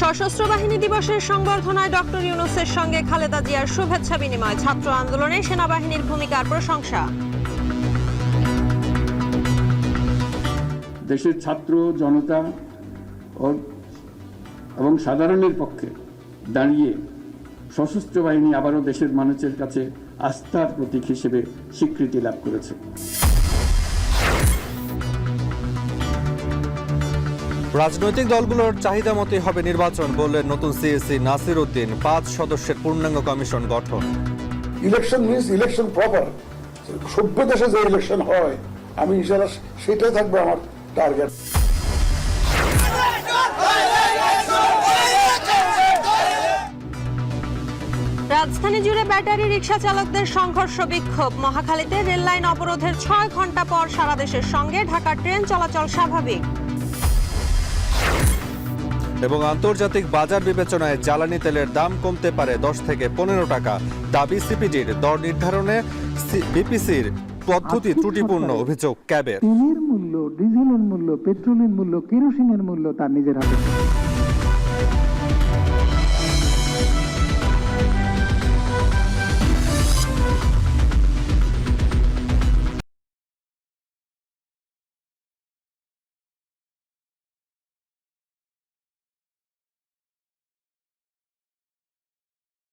সশস্ত্র বাহিনী দিবসের সংবর্ধনায় ডক্টর ইউনূসের সঙ্গে খালেদা জিয়ার শুভেচ্ছা বিনিময়। ছাত্র আন্দোলনে সেনাবাহিনীর ভূমিকার প্রশংসা। দেশের ছাত্র জনতা এবং সাধারণের পক্ষে দাঁড়িয়ে সশস্ত্র বাহিনী আবারও দেশের মানুষের কাছে আস্থার প্রতীক হিসেবে স্বীকৃতি লাভ করেছে। রাজনৈতিক দলগুলোর চাহিদা মতোই হবে নির্বাচন বললেন নতুন সিএসি নাসির উদ্দিন। 5 সদস্যের পূর্ণাঙ্গ কমিশন গঠন। Election means election proper. সভ্য দেশে যে ইলেকশন হয়, আমি ইনশাআল্লাহ সেটাই থাকবে আমার টার্গেট। রাজধানী জুড়ে ব্যাটারি রিকশা চালকদের সংঘর্ষ বিক্ষোভ। মহাখালীতে রেললাইন অবরোধের 6 ঘন্টা পর সারা দেশের সঙ্গে ঢাকার ট্রেন চলাচল স্বাভাবিক। এবং আন্তর্জাতিক বাজার বিবেচনায় জ্বালানি তেলের দাম কমতে পারে 10 থেকে 15 টাকা। দাবি সিপিডির। দর নির্ধারণে বিপিসির পদ্ধতি ত্রুটিপূর্ণ, অভিযোগ ক্যাবের। তেলের মূল্য, ডিজেলের মূল্য, পেট্রোলের মূল্য, কেরোসিনের মূল্য তার নিজের হাতে।